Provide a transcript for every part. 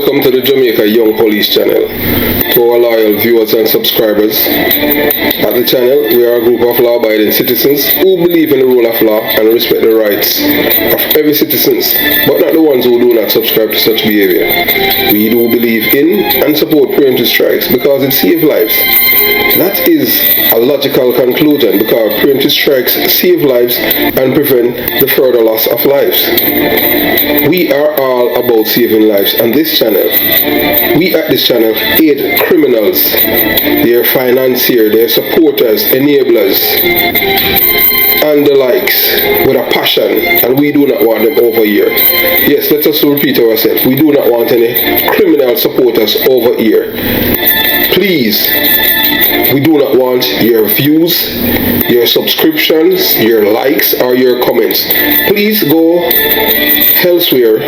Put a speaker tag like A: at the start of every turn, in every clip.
A: welcome to the Jamaica Young Police channel. To our loyal viewers and subscribers, at the channel we are a group of law-abiding citizens who believe in the rule of law and respect the rights of every citizen, but not the ones who do not subscribe to such behavior. We do believe in and support preemptive strikes because it saves lives. That is a logical conclusion because preemptive strikes save lives and prevent the further loss of lives. We are all about saving lives on this channel. We at this channel aid criminals, their financiers, their supporters, enablers, and the likes with a passion, and we do not want them over here. Yes, let us repeat ourselves. We do not want any criminal supporters over here. Please, we do not want your views, your subscriptions, your likes, or your comments. Please go elsewhere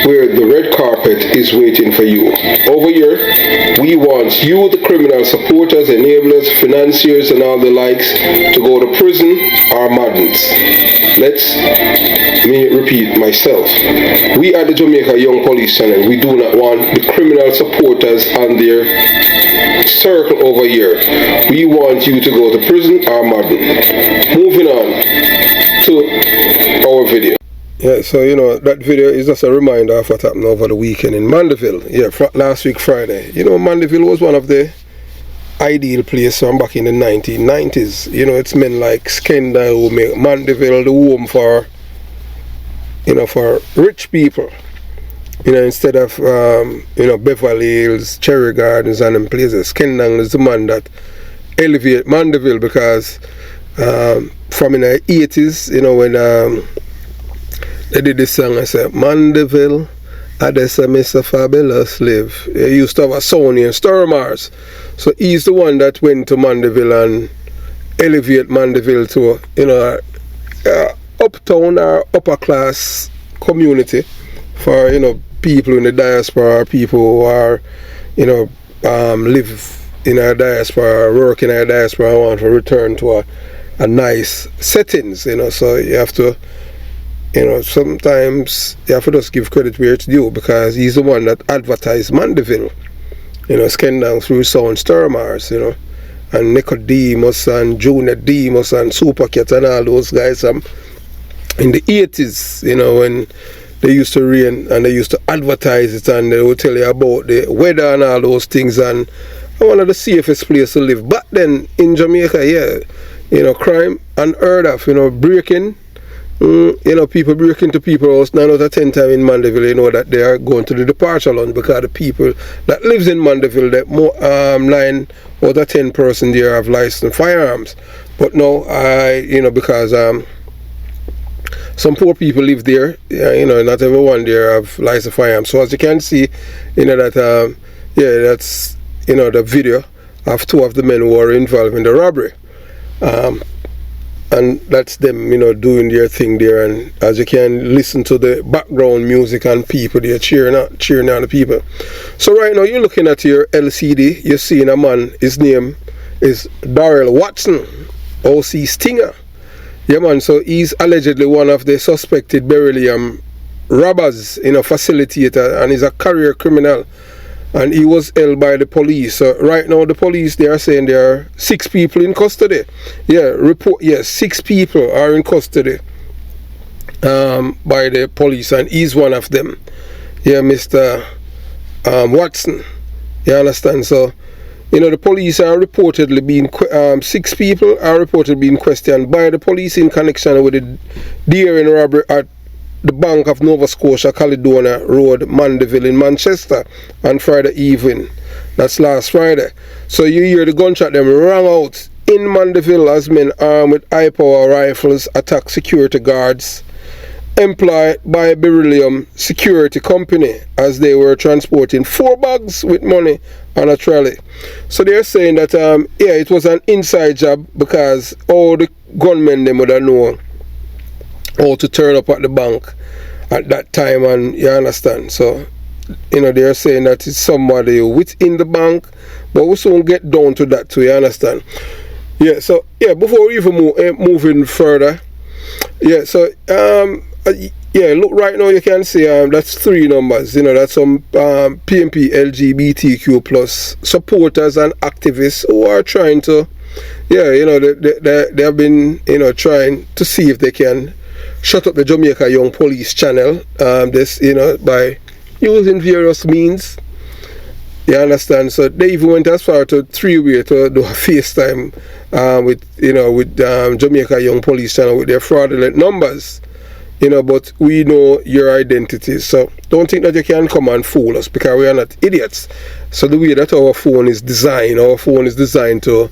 A: where the red carpet is waiting for you. Over here, we want you, the criminal supporters, enablers, financiers, and all the likes, to go to prison or madness. Let me repeat myself. We at the Jamaica Young Police channel, we do not want the criminal supporters and their circle over here. We want you to go to prison or madden. Moving on to our video. Yeah, so that video is just a reminder of what happened over the weekend in Mandeville. Yeah, last week Friday. Mandeville was one of the ideal places from back in the 1990s. It's men like Skenda who make Mandeville the home for for rich people. Instead of Beverly Hills, Cherry Gardens and them places. Skenda is the man that elevate Mandeville because from in the 80s, when they did this song, I said, Mandeville, Adessa Mr. Fabulous live. They used to have a Sony and Stormars. So he's the one that went to Mandeville and elevate Mandeville to, uptown or upper class community for, people in the diaspora, or people who are, live in our diaspora, work in our diaspora, and want to return to a nice settings, so you have to, sometimes you have to just give credit where it's due because he's the one that advertised Mandeville, Skendang through Sound Stormars, and Nicodemus and Junior Demus and Supercat and all those guys in the 80s, when they used to rain and they used to advertise it and they would tell you about the weather and all those things, and one of the safest places to live. But then in Jamaica, crime unheard of, breaking. People break into people's house 9 out of 10 times in Mandeville, that they are going to the departure lounge because the people that lives in Mandeville, that 9 out of 10 person there have licensed firearms. But no, because some poor people live there, not everyone there have licensed firearms. So as you can see, that's the video of 2 of the men who were involved in the robbery. And that's them, doing their thing there. And as you can listen to the background music and people there cheering on the people. So right now you're looking at your LCD. You're seeing a man. His name is Darrell Watson, OC Stinger. Yeah, man. So he's allegedly one of the suspected Beryllium robbers, facilitator, and he's a career criminal. And he was held by the police. So right now the police, they are saying there are 6 people in custody. Yeah, 6 people are in custody by the police, and he's one of them. Yeah, Mr. Watson. You understand? So, the police are reportedly being 6 people are reportedly being questioned by the police in connection with the daring robbery at the Bank of Nova Scotia, Caledonia Road, Mandeville in Manchester on Friday evening. That's last Friday. So you hear the gunshot them rang out in Mandeville as men armed with high-power rifles attack security guards employed by Beryllium Security Company as they were transporting 4 bags with money on a trolley. So they're saying that it was an inside job because all the gunmen them would have known how to turn up at the bank at that time, and you understand. So they're saying that it's somebody within the bank, but we soon get down to that too, you understand. Yeah, so before we even moving further, so yeah, look right now you can see that's 3 numbers. You know, that's some PMP LGBTQ plus supporters and activists who are trying to, yeah, you know, they have been, you know, trying to see if they can shut up the Jamaica Young Police channel. This, you know, by using various means. You understand? So they even went as far to 3-way to do a FaceTime with, you know, with Jamaica Young Police channel with their fraudulent numbers. You know, but we know your identity. So don't think that you can come and fool us, because we are not idiots. So the way that our phone is designed to,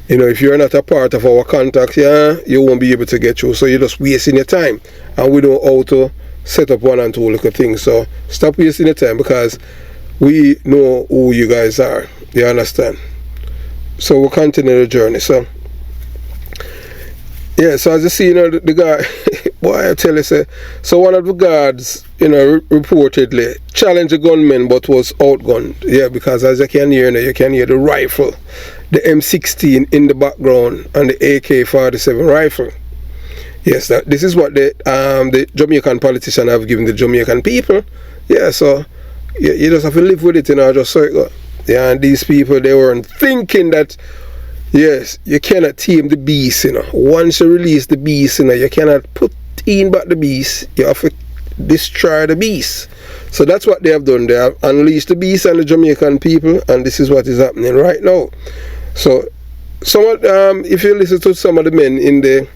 A: you know, if you're not a part of our contacts, yeah, you won't be able to get through. So you're just wasting your time. And we know how to set up 1 and 2 little things. So stop wasting your time, because we know who you guys are. You understand? So we'll continue the journey. So yeah, so as you see, you know, the guy, boy, I tell you, so one of the guards, you know, reportedly challenged a gunman but was outgunned. Yeah, because as you can hear now, you can hear the rifle, the M16 in the background, and the AK-47 rifle. Yes, this is what the Jamaican politicians have given the Jamaican people. Yeah, so you just have to live with it, you know, just so it go. Yeah, and these people, they weren't thinking that, yes, you cannot tame the beast, you know. Once you release the beast, you know, you cannot put in back the beast. You have to destroy the beast. So that's what they have done. They have unleashed the beast on the Jamaican people, and this is what is happening right now. So, if you listen to some of the men in the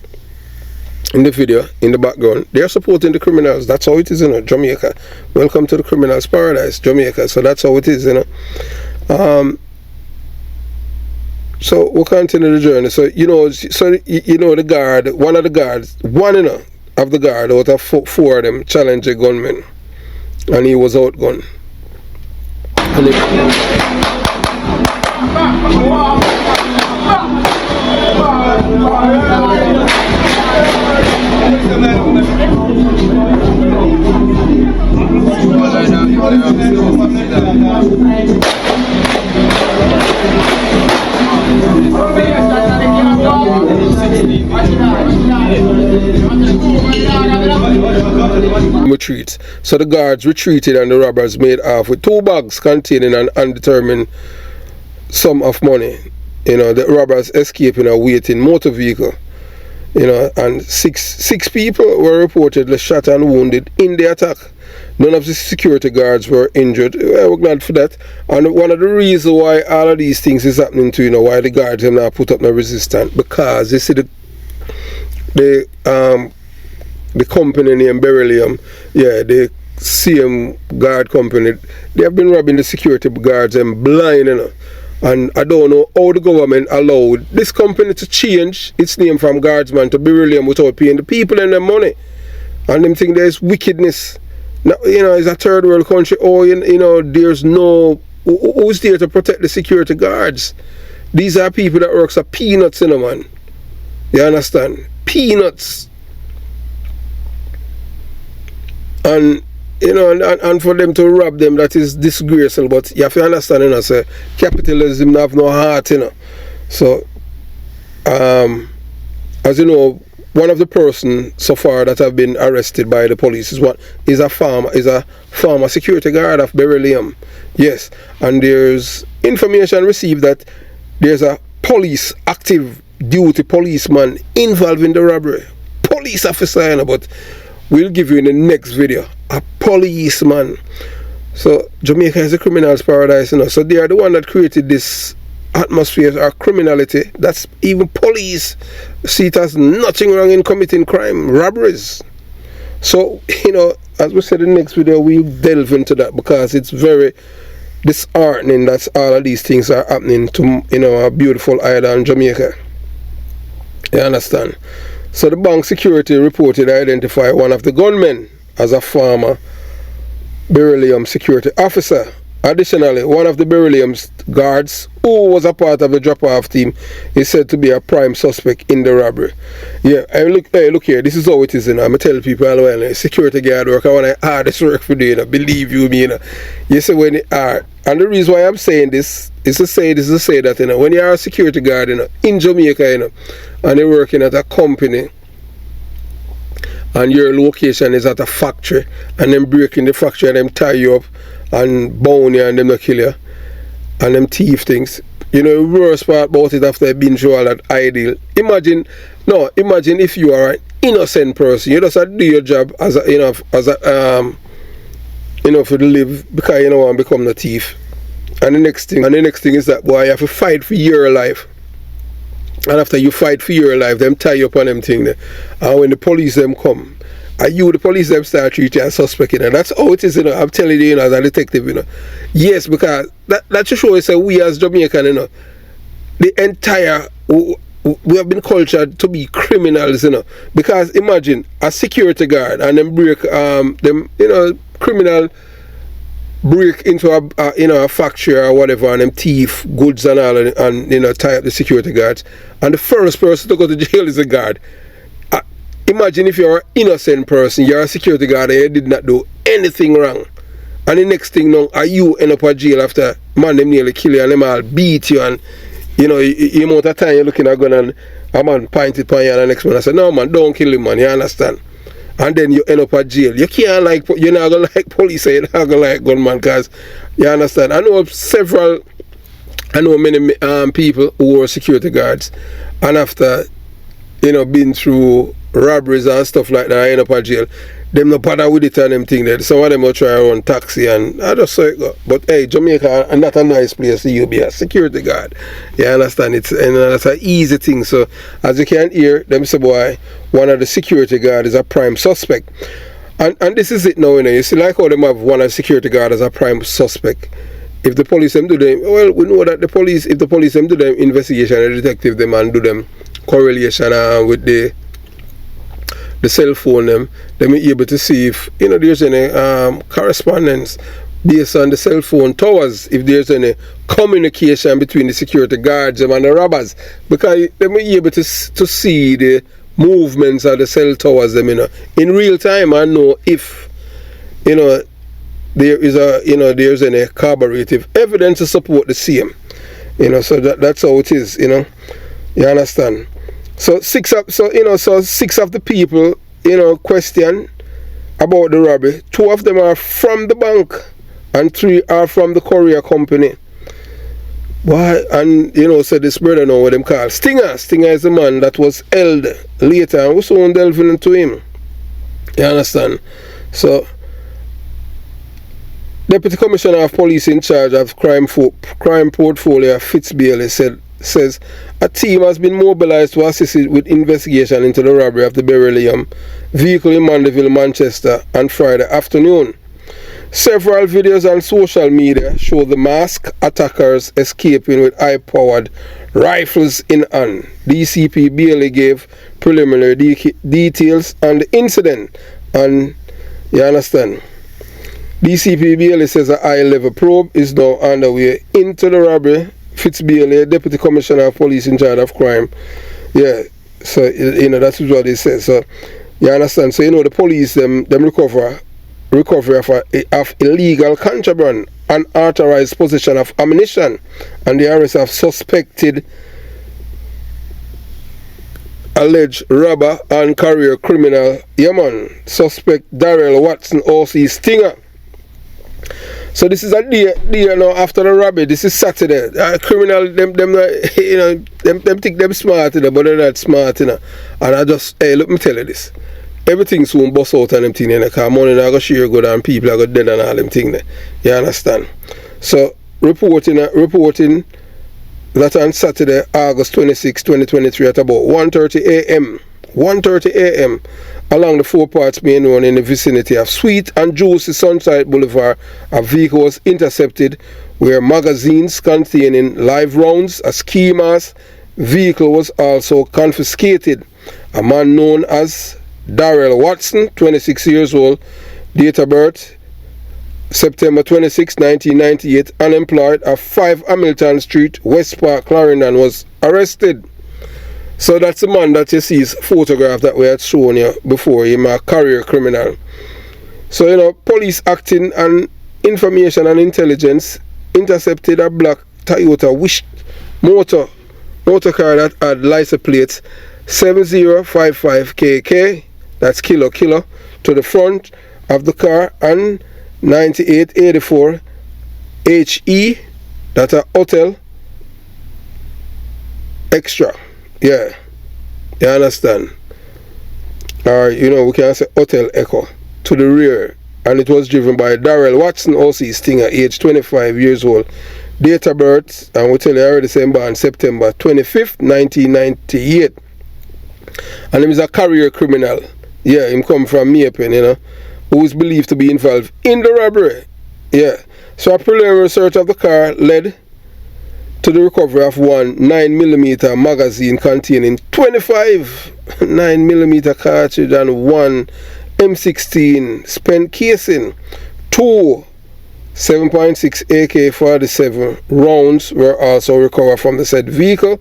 A: video, in the background, they are supporting the criminals. That's how it is, you know, Jamaica. Welcome to the criminals' paradise, Jamaica. So that's how it is, you know. So we'll continue the journey. So you know, the guard, one of the guards, you know, of the guard out of 4 of them challenged a gunman, and he was outgunned. Retreat. So the guards retreated and the robbers made off with 2 bags containing an undetermined sum of money. You know, the robbers escaped in a waiting motor vehicle. You know, and six people were reportedly shot and wounded in the attack. None of the security guards were injured. Well, we're glad for that. And one of the reasons why all of these things is happening to, you know, why the guards have now put up no resistance, because you see the company named Beryllium, yeah, the same guard company, they have been robbing the security guards and blind, you know. And I don't know how the government allowed this company to change its name from Guardsman to Beryllium without paying the people and their money. And them think there's wickedness. Now, you know, it's a third world country. Oh, you know, there's no, who's there to protect the security guards? These are people that works for peanuts, you know, man. You understand? Peanuts. And you know, and for them to rob them, that is disgraceful. But you have to understand, you know, say capitalism have no heart, you know. So, as you know, one of the person so far that have been arrested by the police is a former security guard of Beryllium. Yes, and there's information received that there's a active duty policeman involved in the robbery. Police officer, you know, but we'll give you in the next video. A policeman. So Jamaica is a criminal's paradise, you know. So they are the one that created this atmosphere of criminality. That's even police see it as nothing wrong in committing crime, robberies. So, you know, as we said in the next video, we'll delve into that, because it's very disheartening that all of these things are happening to, you know, a beautiful island, Jamaica. You understand? So the bank security reported identified one of the gunmen as a former Beryllium security officer. Additionally, one of the Beryllium's guards, who was a part of the drop-off team, is said to be a prime suspect in the robbery. Yeah, look here, this is how it is, you know. I'm telling people all the while, security guard work, I want to hardest work for you, know. Believe you me, you know. You see, when it are, and the reason why I'm saying this is to say that, you know, when you are a security guard, you know, in Jamaica, you know, and you're working at a company, and your location is at a factory, and them break in the factory and them tie you up and bound you and them not kill you, and them thief things. You know, the worst part about it after being through all that ideal. Imagine if you are an innocent person, you just have to do your job as a, for to live, because you don't want to become a thief. And the next thing is that, boy, you have to fight for your life. And after you fight for your life, them tie you up on them thing there. And when the police them come, and the police them start treating you as suspect, you know. That's how it is, you know. I'm telling you, you know, as a detective, you know. Yes, because that should show us that we as Jamaican, you know, the entire, we have been cultured to be criminals, you know. Because imagine a security guard and them break, criminal break into a factory or whatever, and them thief goods and all, and you know, tie up the security guards, and the first person to go to jail is a guard. Imagine if you're an innocent person, you're a security guard and you did not do anything wrong, and the next thing now, you end up at jail after man them nearly kill you and them all beat you, and you know, the amount of time you're looking at gun and a man pointed upon you and the next one I said, no man, don't kill him, man, you understand? And then you end up at jail. You can't like, you're not gonna like police, you're not gonna like gunman, because you understand. I know many people who were security guards, and after, you know, been through robberies and stuff like that, I end up at jail. Them no bother with it and them thing there. Some of them will try to run taxi, and I just say, but hey, Jamaica is not a nice place to you be a security guard. You understand? That's an easy thing. So as you can hear, them say, boy, one of the security guard is a prime suspect. And this is it now, you know. You see, like how them have one of the security guard as a prime suspect. If the police them do them, well, we know that if the police them do them investigation, the detective them and do them correlation with the cell phone them may be able to see if, you know, there's any correspondence based on the cell phone towers, if there's any communication between the security guards and the robbers, because they may be able to see the movements of the cell towers them, you know, in real time, and know if, you know, there's any corroborative evidence to support the same, you know. So that's how it is, you know. You understand? So six of the people, you know, question about the robbery. 2 of them are from the bank and 3 are from the courier company. Why? And you know, so this brother know what them call Stinger. Stinger is the man that was held later, and we soon delving into him. You understand? So Deputy Commissioner of Police in charge of crime portfolio, Fitz Bailey, says a team has been mobilized to assist with investigation into the robbery of the Beryllium vehicle in Mandeville, Manchester on Friday afternoon. Several videos on social media show the masked attackers escaping with high-powered rifles in hand. DCP Bailey gave preliminary details on the incident, and you understand, DCP Bailey says a high-level probe is now underway into the robbery. Fitz Bailey, Deputy Commissioner of Police in charge of crime. Yeah, so, you know, that's what he says. So, you understand? So, you know, the police, them recovery of illegal contraband, unauthorized possession of ammunition, and the arrest of suspected alleged robber and career criminal. Yeah, man. Suspect Darrell Watson, OC Stinger. So this is a day now after the robbery. This is Saturday. Criminal, them you know, them think them smart, you know, but they're not smart, you know. And I just, hey, let me tell you this. Everything soon bust out on them thing, you know, because money I go share good and people I go dead and all them thing there. You understand? So reporting that on Saturday, August 26, 2023 at about 1:30 a.m. along the 4 parts main road in the vicinity of Sweet and Juicy Sunside Boulevard, a vehicle was intercepted where magazines containing live rounds, a ski mask vehicle was also confiscated. A man known as Darrell Watson, 26 years old, date of birth September 26, 1998, unemployed, of 5 Hamilton Street, West Park, Clarendon, was arrested. So that's the man that you see his photograph that we had shown you before, him a career criminal. So, you know, police acting on information and intelligence intercepted a black Toyota Wish motor car that had license plates 7055KK that's kilo, to the front of the car, and 9884 HE, that's a hotel extra. Yeah, you understand? Or, you know, we can say hotel echo to the rear. And it was driven by Darrell Watson, OC Stinger, age 25 years old. Date of birth, and we tell you already, same born September 25th, 1998. And him is a career criminal. Yeah, him come from Maypen, you know, who is believed to be involved in the robbery. Yeah. So a preliminary search of the car led to the recovery of one 9mm magazine containing 25 9mm cartridge and one M16 spent casing. 2 7.6 AK-47 rounds were also recovered from the said vehicle.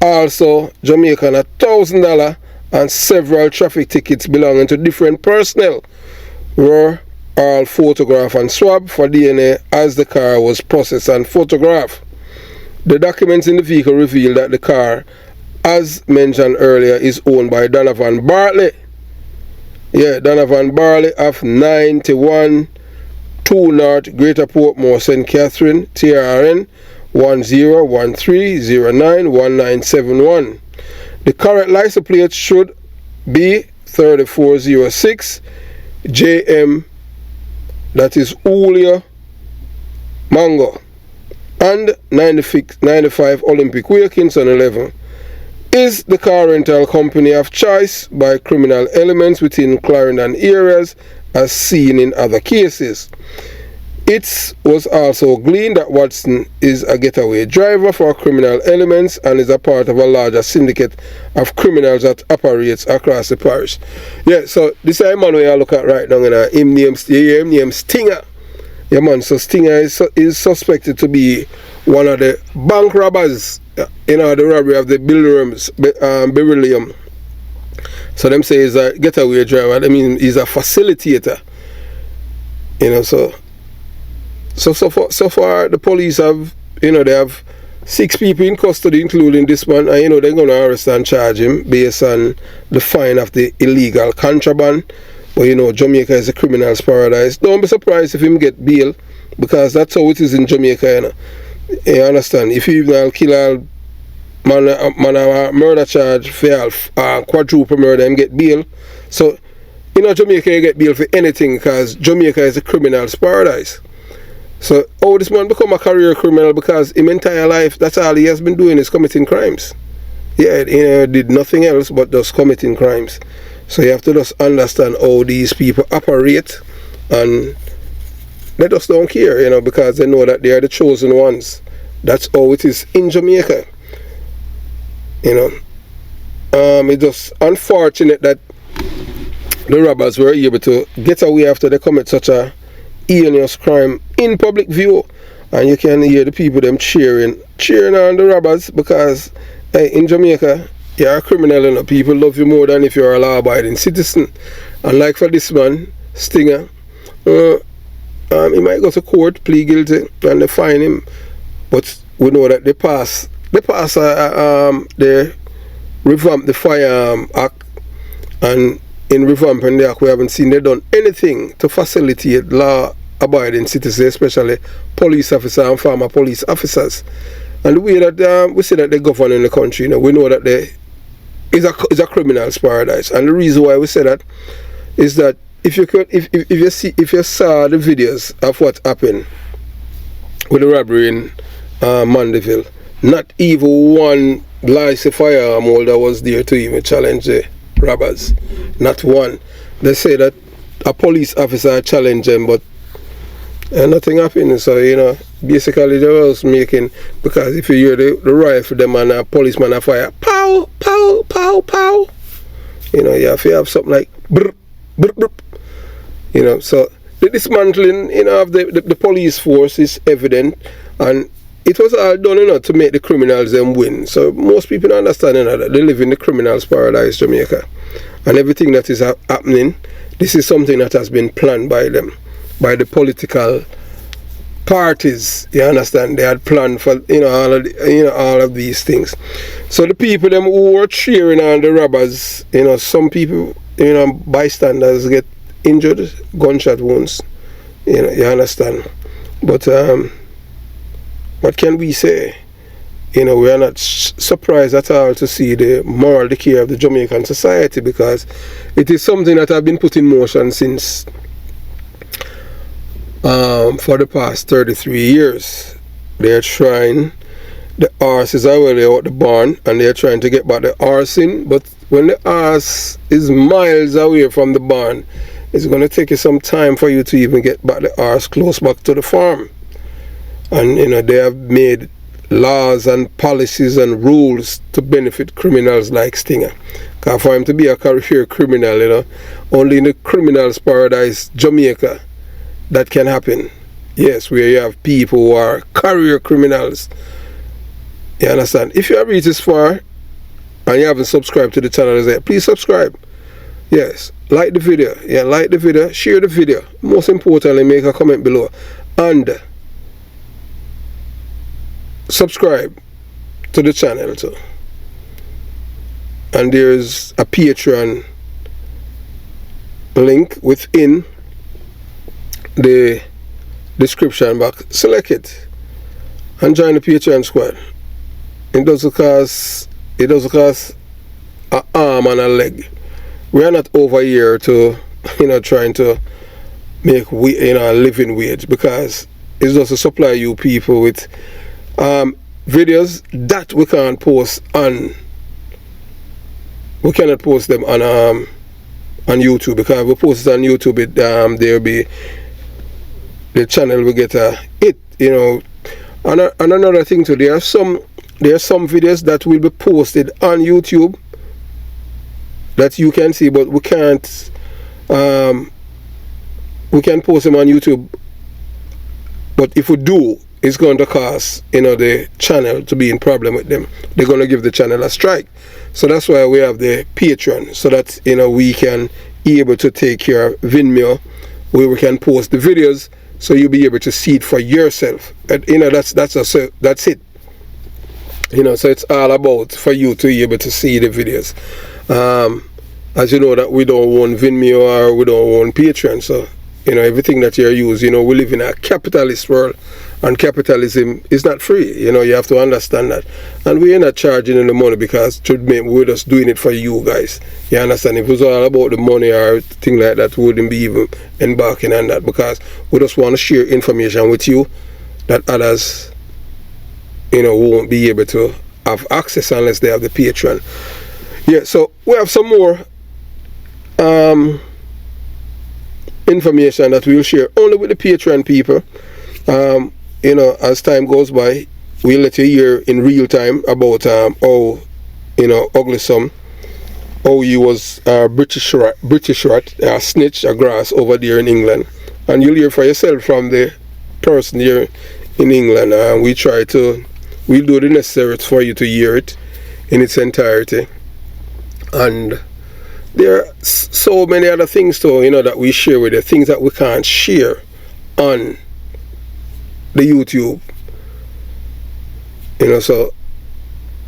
A: Also, Jamaican $1,000 and several traffic tickets belonging to different personnel were all photographed and swabbed for DNA as the car was processed and photographed. The documents in the vehicle reveal that the car, as mentioned earlier, is owned by Donovan Bartley. Yeah, Donovan Bartley of 91 2 North, Greater Portmore, St. Catherine, TRN 1013091971. The correct license plate should be 3406 JM, that is Julio Mango, and 95 Olympic Wilkinson 11 is the car rental company of choice by criminal elements within Clarendon areas as seen in other cases. It was also gleaned that Watson is a getaway driver for criminal elements and is a part of a larger syndicate of criminals that operates across the parish. Yeah, so this is a man we look at right now, him name Stinger. Yeah man, so Stinger is suspected to be one of the bank robbers, you know, the robbery of the Beryllium. So them say he's a getaway driver. I mean, he's a facilitator. You know, so far the police have, you know, they have 6 people in custody, including this man, and you know they're gonna arrest and charge him based on the fine of the illegal contraband. But you know, Jamaica is a criminal's paradise. Don't be surprised if him get bail, because that's how it is in Jamaica, you know. You understand? If you even kill a man a murder charge for quadruple murder, him get bail. So you know, Jamaica you get bail for anything, because Jamaica is a criminal's paradise. So how this man become a career criminal? Because his entire life, that's all he has been doing, is committing crimes. Yeah, you know, did nothing else but just committing crimes. So you have to just understand how these people operate, and they just don't care, you know, because they know that they are the chosen ones. That's how it is in Jamaica. You know, it's just unfortunate that the robbers were able to get away after they commit such a heinous crime in public view, and you can hear the people them cheering on the robbers, because hey, in Jamaica you're a criminal and people love you more than if you're a law-abiding citizen. And like for this man Stinger, he might go to court, plead guilty, and they fine him, but we know that they revamp the Firearm Act, and in revamping the act we haven't seen they done anything to facilitate law-abiding citizens, especially police officers and former police officers. And the way that we see that they govern in the country, you know, we know that they is a criminal's paradise. And the reason why we say that is that if you saw the videos of what happened with the robbery in Mandeville, not even one licensed firearm holder was there to even challenge the robbers. Not one. They say that a police officer challenged them, but nothing happened. So you know, basically they was making, because if you hear the rifle them and a policeman a fire, pow pow pow pow, you know, you have to have something like brr brr brr, you know. So the dismantling, you know, of the police force is evident, and it was all done, you know, to make the criminals them win. So most people understand, you know, that they live in the criminal's paradise, Jamaica, and everything that is happening, this is something that has been planned by them, by the political parties. You understand? They had planned for, you know, all of these things. So the people them who were cheering on the robbers, you know, some people bystanders get injured, gunshot wounds. You understand. But what can we say? We are not surprised at all to see the moral decay of the Jamaican society, because it is something that has been put in motion since for the past 33 years. They are trying, the horse is already out the barn, and they are trying to get back the horse in, but when the horse is miles away from the barn, it's going to take you some time for you to even get back the horse close back to the farm. And they have made laws and policies and rules to benefit criminals like Stinger. Because for him to be a career criminal, only in the criminal's paradise, Jamaica, that can happen. Yes, where you have people who are career criminals. You understand? If you have reached this far and you haven't subscribed to the channel, please subscribe. Yes, like the video. Yeah, like the video, share the video. Most importantly, make a comment below. And subscribe to the channel too. And there's a Patreon link within the description box. Select it and join the Patreon squad. It doesn't cost an arm and a leg. We are not over here to trying to make a living wage, because it's just to supply you people with videos that we can't post on. We cannot post them on YouTube, because if we post it on YouTube, there'll be the channel will get a hit. And another thing too, there are some videos that will be posted on YouTube that you can see, but we can't post them on YouTube. But if we do, it's going to cause the channel to be in problem with them. They're going to give the channel a strike. So that's why we have the Patreon, so that we can be able to take care of Vimeo, where we can post the videos, so you'll be able to see it for yourself. And that's it. So it's all about for you to be able to see the videos. As you know, that we don't own Vimeo or we don't own Patreon, so everything that you're using, we live in a capitalist world, and capitalism is not free. You have to understand that. And we're not charging any money, because we're just doing it for you guys. You understand? If it was all about the money or thing like that, we wouldn't be even embarking on that, because we just want to share information with you that others won't be able to have access unless they have the Patreon. Yeah, so we have some more information that we'll share only with the Patreon people. As time goes by, we'll let you hear in real time about how Ugly Some, how he was a British rat, a snitch, a grass over there in England, and you'll hear for yourself from the person here in England. We'll do the necessary for you to hear it in its entirety. And there are so many other things too, that we share with you, things that we can't share on the YouTube. So,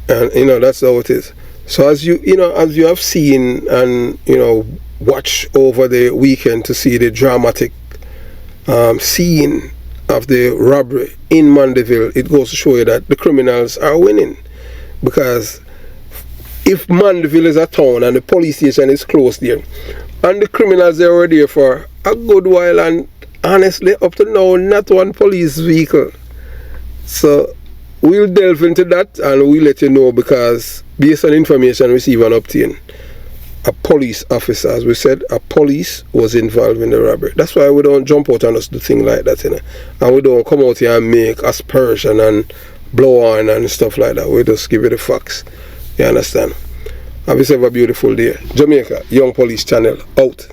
A: and that's how it is. So as you have seen and watch over the weekend to see the dramatic scene of the robbery in Mandeville, it goes to show you that the criminals are winning. Because if Mandeville is a town and the police station is close there, and the criminals are already there for a good while, and honestly up to now not one police vehicle. So we'll delve into that and we'll let you know, because based on information received and obtained, a police officer, as we said, a police was involved in the robbery. That's why we don't jump out and just do things like that, and we don't come out here and make aspersion and blow on and stuff like that. We just give you the facts. You understand? Have yourself a beautiful day. Jamaica Young Police Channel out.